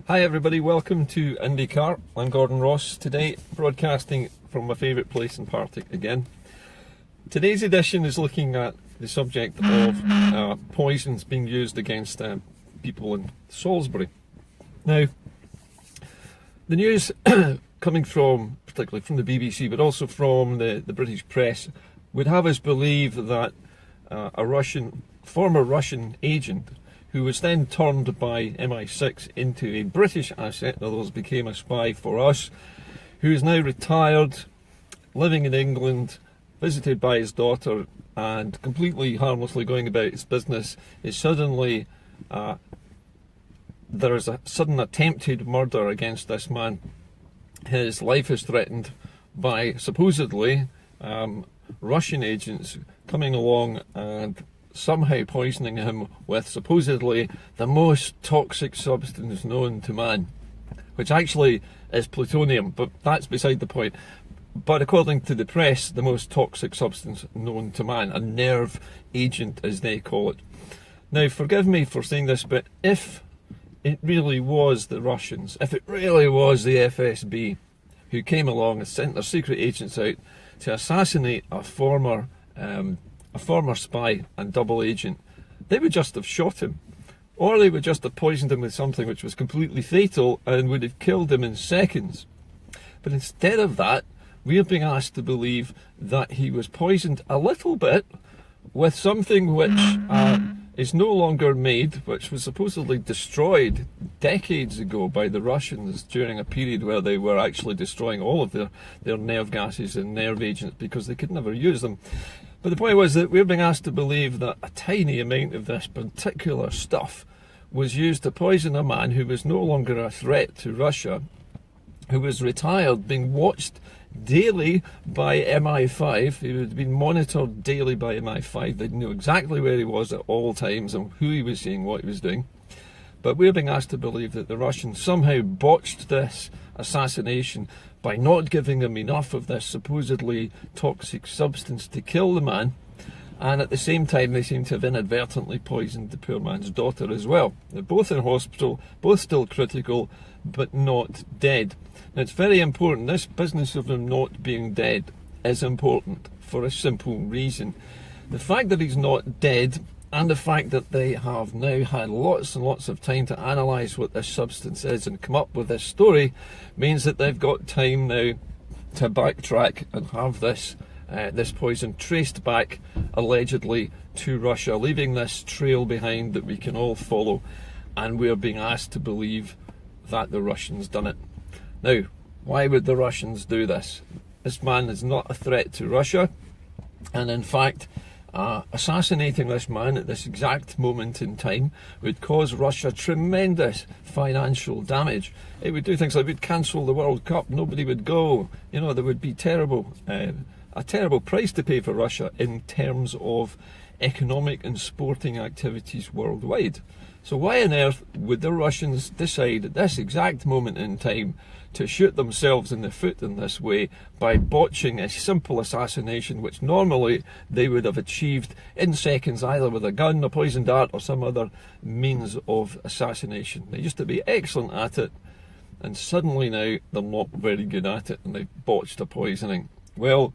Hi everybody, welcome to Indycar. I'm Gordon Ross, today broadcasting from my favourite place in Partick again. Today's edition is looking at the subject of poisons being used against people in Salisbury. Now, the news coming from, particularly from the BBC, but also from the British press, would have us believe that a former Russian agent who was then turned by MI6 into a British asset, in other words became a spy for us, who is now retired, living in England, visited by his daughter, and completely harmlessly going about his business, is suddenly, there is a sudden attempted murder against this man. His life is threatened by supposedly Russian agents coming along and somehow poisoning him with supposedly the most toxic substance known to man, which actually is plutonium, but that's beside the point. But according to the press, the most toxic substance known to man, a nerve agent as they call it. Now, forgive me for saying this, but if it really was the Russians, if it really was the FSB who came along and sent their secret agents out to assassinate a former spy and double agent, they would just have shot him, or they would just have poisoned him with something which was completely fatal and would have killed him in seconds. But instead of that, we are being asked to believe that he was poisoned a little bit with something which is no longer made, which was supposedly destroyed decades ago by the Russians during a period where they were actually destroying all of their nerve gases and nerve agents because they could never use them. But the point was that we're being asked to believe that a tiny amount of this particular stuff was used to poison a man who was no longer a threat to Russia, who was retired, being watched daily by MI5. He had been monitored daily by MI5. They knew exactly where he was at all times and who he was seeing, what he was doing. But we're being asked to believe that the Russians somehow botched this assassination by not giving him enough of this supposedly toxic substance to kill the man, and at the same time they seem to have inadvertently poisoned the poor man's daughter as well. They're both in hospital, both still critical, but not dead. Now, it's very important. This business of him not being dead is important for a simple reason. The fact that he's not dead, and the fact that they have now had lots and lots of time to analyse what this substance is and come up with this story, means that they've got time now to backtrack and have this poison traced back, allegedly, to Russia, leaving this trail behind that we can all follow, and we're being asked to believe that the Russians done it. Now, why would the Russians do this? This man is not a threat to Russia, and in fact, assassinating this man at this exact moment in time would cause Russia tremendous financial damage. It would do things like it would cancel the World Cup, nobody would go, there would be a terrible price to pay for Russia in terms of economic and sporting activities worldwide. So why on earth would the Russians decide at this exact moment in time to shoot themselves in the foot in this way by botching a simple assassination which normally they would have achieved in seconds, either with a gun, a poison dart, or some other means of assassination? They used to be excellent at it, and suddenly now they're not very good at it, and they've botched a poisoning. Well,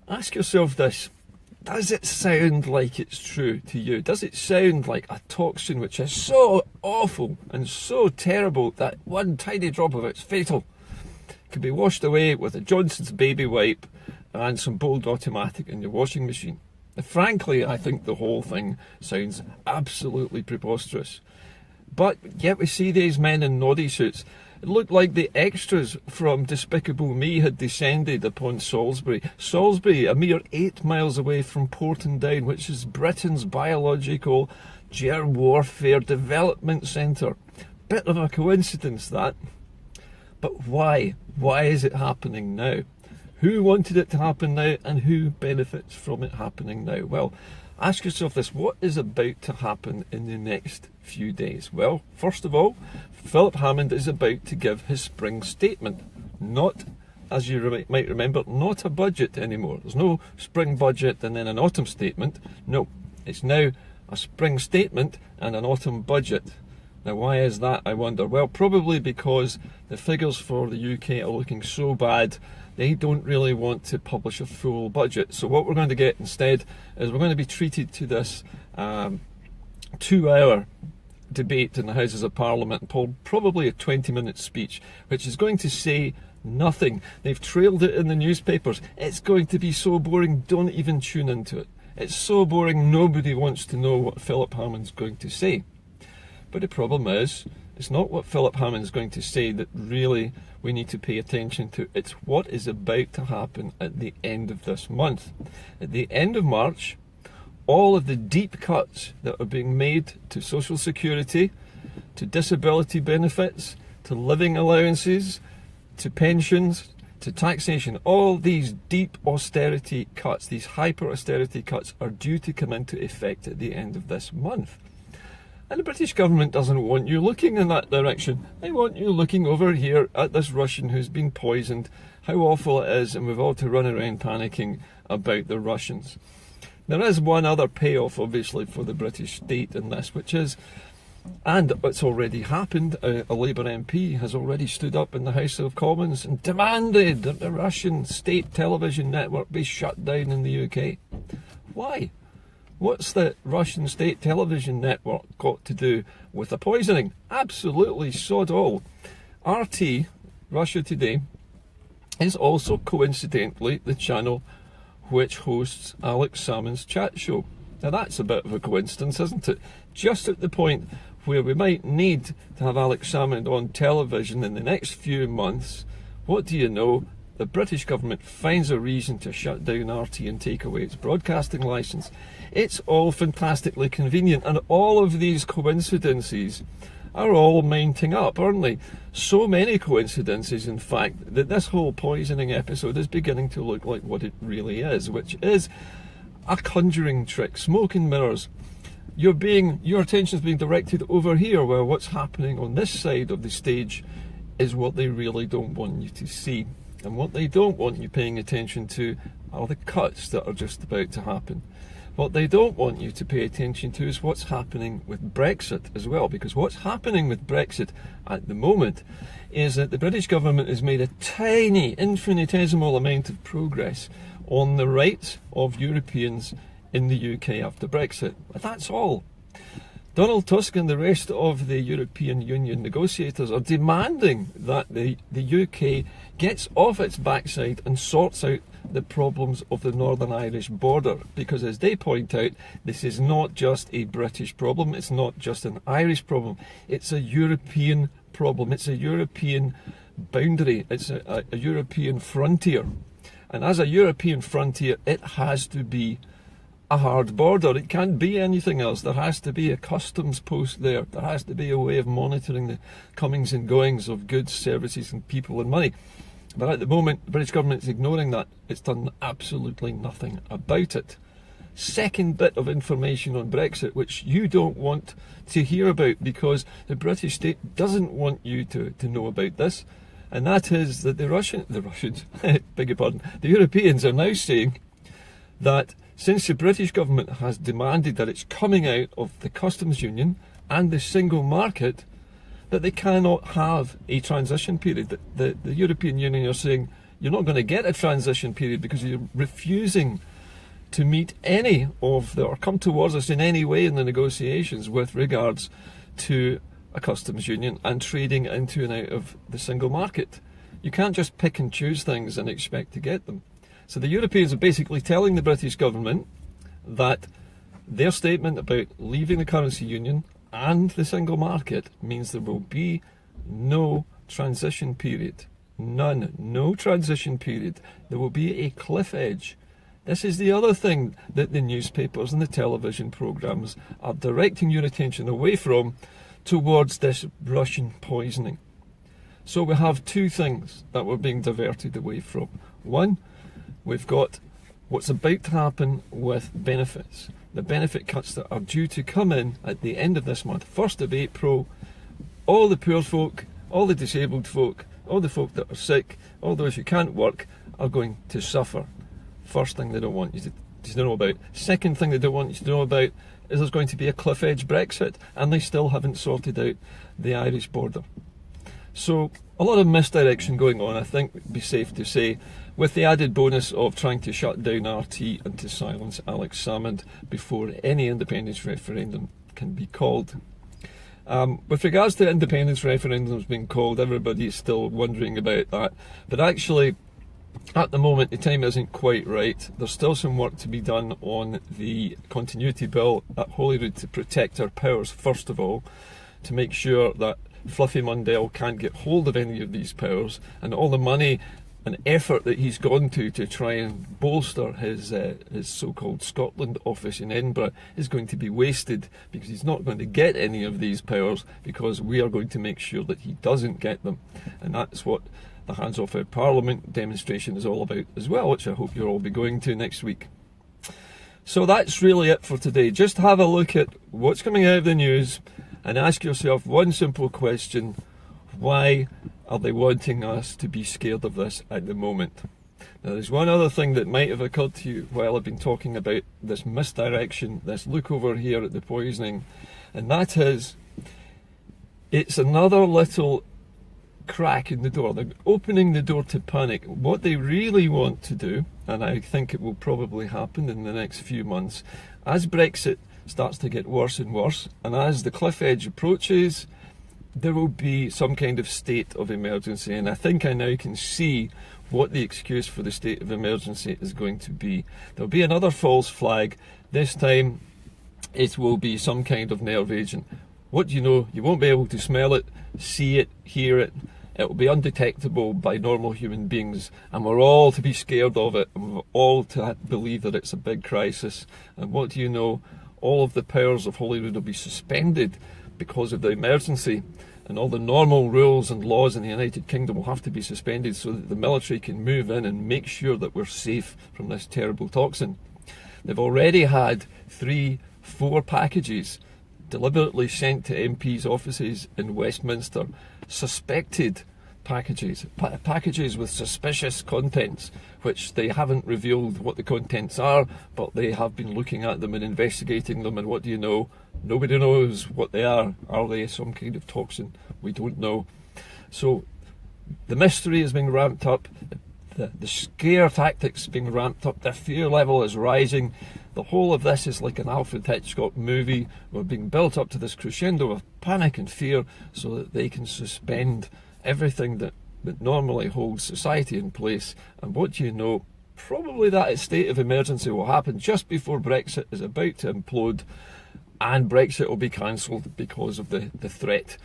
ask yourself this. Does it sound like it's true to you? Does it sound like a toxin which is so awful and so terrible that one tiny drop of it's fatal can be washed away with a Johnson's baby wipe and some Bold automatic in your washing machine? Frankly, I think the whole thing sounds absolutely preposterous. But yet we see these men in noddy suits. It looked like the extras from Despicable Me had descended upon Salisbury. Salisbury, a mere 8 miles away from Portondown, which is Britain's biological germ warfare development centre. Bit of a coincidence, that. But why? Why is it happening now? Who wanted it to happen now, and who benefits from it happening now? Well, ask yourself this: what is about to happen in the next few days? Well, first of all, Philip Hammond is about to give his spring statement. Not, as you might remember, not a budget anymore. There's no spring budget and then an autumn statement. No, it's now a spring statement and an autumn budget. Now, why is that, I wonder? Well, probably because the figures for the UK are looking so bad, they don't really want to publish a full budget. So what we're going to get instead is we're going to be treated to this 2-hour debate in the Houses of Parliament, probably a 20-minute speech, which is going to say nothing. They've trailed it in the newspapers. It's going to be so boring, don't even tune into it. It's so boring, nobody wants to know what Philip Hammond's going to say. But the problem is, it's not what Philip Hammond is going to say that really we need to pay attention to. It's what is about to happen at the end of this month. At the end of March, all of the deep cuts that are being made to social security, to disability benefits, to living allowances, to pensions, to taxation, all these deep austerity cuts, these hyper austerity cuts, are due to come into effect at the end of this month. And the British government doesn't want you looking in that direction. They want you looking over here at this Russian who's been poisoned, how awful it is, and we've all to run around panicking about the Russians. There is one other payoff, obviously, for the British state in this, which is, and it's already happened, a Labour MP has already stood up in the House of Commons and demanded that the Russian state television network be shut down in the UK. Why? What's the Russian state television network got to do with the poisoning? Absolutely sod all. RT, Russia Today, is also coincidentally the channel which hosts Alex Salmond's chat show. Now that's a bit of a coincidence, isn't it? Just at the point where we might need to have Alex Salmond on television in the next few months, what do you know? The British government finds a reason to shut down RT and take away its broadcasting licence. It's all fantastically convenient, and all of these coincidences are all mounting up, aren't they? So many coincidences, in fact, that this whole poisoning episode is beginning to look like what it really is, which is a conjuring trick, smoke and mirrors. Your attention is being directed over here, where what's happening on this side of the stage is what they really don't want you to see. And what they don't want you paying attention to are the cuts that are just about to happen. What they don't want you to pay attention to is what's happening with Brexit as well, because what's happening with Brexit at the moment is that the British government has made a tiny, infinitesimal amount of progress on the rights of Europeans in the UK after Brexit. But that's all. Donald Tusk and the rest of the European Union negotiators are demanding that the UK gets off its backside and sorts out the problems of the Northern Irish border, because as they point out, this is not just a British problem, it's not just an Irish problem, it's a European problem, it's a European boundary, it's a European frontier. And as a European frontier, it has to be a hard border. It can't be anything else. There has to be a customs post there. There has to be a way of monitoring the comings and goings of goods, services and people and money. But at the moment, the British government is ignoring that. It's done absolutely nothing about it. Second bit of information on Brexit, which you don't want to hear about because the British state doesn't want you to know about this, and that is that the Russians, beg your pardon, the Europeans are now saying that since the British government has demanded that it's coming out of the customs union and the single market, that they cannot have a transition period. The European Union are saying you're not going to get a transition period because you're refusing to meet any of or come towards us in any way in the negotiations with regards to a customs union and trading into and out of the single market. You can't just pick and choose things and expect to get them. So the Europeans are basically telling the British government that their statement about leaving the currency union and the single market means there will be no transition period. None. No transition period. There will be a cliff edge. This is the other thing that the newspapers and the television programmes are directing your attention away from towards this Russian poisoning. So we have two things that we're being diverted away from. One, we've got what's about to happen with benefits. The benefit cuts that are due to come in at the end of this month, 1st of April. All the poor folk, all the disabled folk, all the folk that are sick, all those who can't work are going to suffer. First thing they don't want you you to know about. Second thing they don't want you to know about is there's going to be a cliff edge Brexit, and they still haven't sorted out the Irish border. So a lot of misdirection going on, I think it'd be safe to say, with the added bonus of trying to shut down RT and to silence Alex Salmond before any independence referendum can be called. With regards to independence referendums being called, everybody is still wondering about that. But actually, at the moment, the time isn't quite right. There's still some work to be done on the continuity bill at Holyrood to protect our powers, first of all, to make sure that Fluffy Mundell can't get hold of any of these powers, and all the money and effort that he's gone to try and bolster his so-called Scotland office in Edinburgh is going to be wasted, because he's not going to get any of these powers, because we are going to make sure that he doesn't get them. And that's what the Hands Off Our Parliament demonstration is all about as well, which I hope you'll all be going to next week. So that's really it for today. Just have a look at what's coming out of the news and ask yourself one simple question: why are they wanting us to be scared of this at the moment? Now, there's one other thing that might have occurred to you while I've been talking about this misdirection, this look over here at the poisoning, and that is, it's another little crack in the door. They're opening the door to panic. What they really want to do, and I think it will probably happen in the next few months, as Brexit starts to get worse and worse, and as the cliff edge approaches, there will be some kind of state of emergency. And I think I now can see what the excuse for the state of emergency is going to be. There'll be another false flag. This time it will be some kind of nerve agent. What do you know? You won't be able to smell it, see it, hear it. It will be undetectable by normal human beings, and we're all to be scared of it, and we're all to believe that it's a big crisis. And what do you know? All of the powers of Holyrood will be suspended because of the emergency, and all the normal rules and laws in the United Kingdom will have to be suspended so that the military can move in and make sure that we're safe from this terrible toxin. They've already had 3-4 packages deliberately sent to MPs' offices in Westminster, suspected packages, packages with suspicious contents, which they haven't revealed what the contents are, but they have been looking at them and investigating them. And what do you know? Nobody knows what they are. Are they some kind of toxin? We don't know. So the mystery is being ramped up, the scare tactics being ramped up, the fear level is rising. The whole of this is like an Alfred Hitchcock movie. We're being built up to this crescendo of panic and fear so that they can suspend everything that normally holds society in place. And what do you know? Probably that state of emergency will happen just before Brexit is about to implode, and Brexit will be cancelled because of the threat.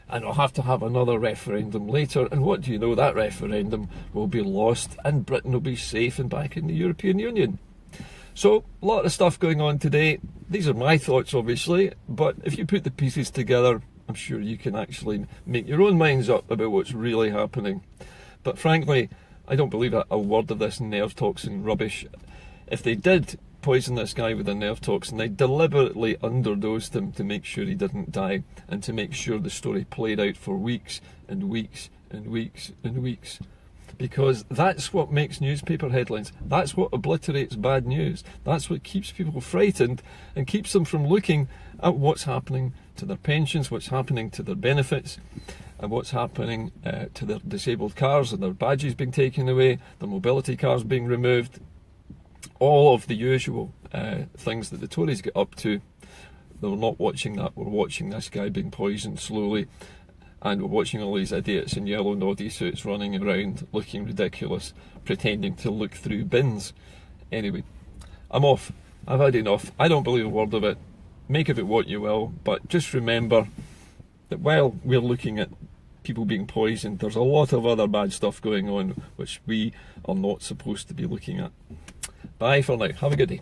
And we'll have to have another referendum later, and what do you know? That referendum will be lost and Britain will be safe and back in the European Union. So, a lot of stuff going on today. These are my thoughts, obviously, but if you put the pieces together, I'm sure you can actually make your own minds up about what's really happening. But frankly, I don't believe a word of this nerve toxin rubbish. If they did poison this guy with a nerve toxin, they deliberately underdosed him to make sure he didn't die, and to make sure the story played out for weeks and weeks and weeks and weeks. Because that's what makes newspaper headlines. That's what obliterates bad news. That's what keeps people frightened and keeps them from looking at what's happening to their pensions, what's happening to their benefits, and what's happening to their disabled cars and their badges being taken away, their mobility cars being removed, all of the usual things that the Tories get up to. They're not watching that. We're watching this guy being poisoned slowly. And we're watching all these idiots in yellow noddy suits running around looking ridiculous, pretending to look through bins. Anyway, I'm off. I've had enough. I don't believe a word of it. Make of it what you will, but just remember that while we're looking at people being poisoned, there's a lot of other bad stuff going on which we are not supposed to be looking at. Bye for now. Have a good day.